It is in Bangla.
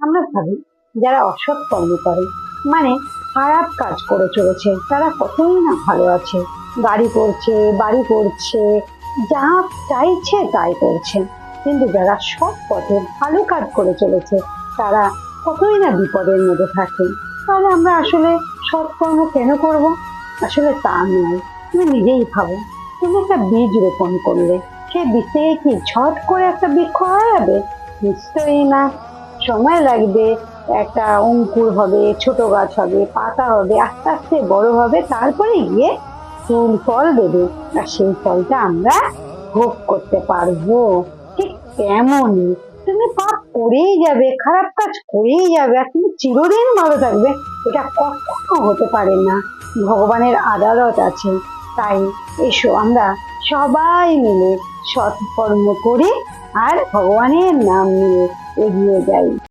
আমরা ভাবি যারা অসৎ কর্ম করে, মানে খারাপ কাজ করে চলেছে, তারা কতই না ভালো আছে, গাড়ি করছে, বাড়ি করছে, যা চাইছে তাই করছে। কিন্তু যারা সৎ পথে ভালো কাজ করে চলেছে, তারা কতই না বিপদের মধ্যে থাকে। তাহলে আমরা আসলে সৎকর্ম কেন করব? আসলে তা নয়। তুমি নিজেই ভাবো, তুমি একটা বীজ রোপণ করলে, সেই বীজ থেকে কি ঝট করে একটা বৃক্ষ হয়ে যাবে? নিশ্চয়ই না। সময় লাগবে। একটা অঙ্কুর হবে, ছোট গাছ হবে, পাতা হবে, আস্তে আস্তে বড় হবে, তারপরে গিয়ে ফুল ফল দেবে। আর সেই ফলটা আমরা ভোগ করতে পারবো। ঠিক তেমনই তুমি পাপ করেই যাবে, খারাপ কাজ করেই যাবে, আর তুমি চিরদিন ভালো থাকবে, এটা কখনো হতে পারে না। ভগবানের আদালত আছে। তাই এসো আমরা সবাই মিলে সৎকর্ম করি আর ভগবানের নাম নিয়ে এগিয়ে যাই।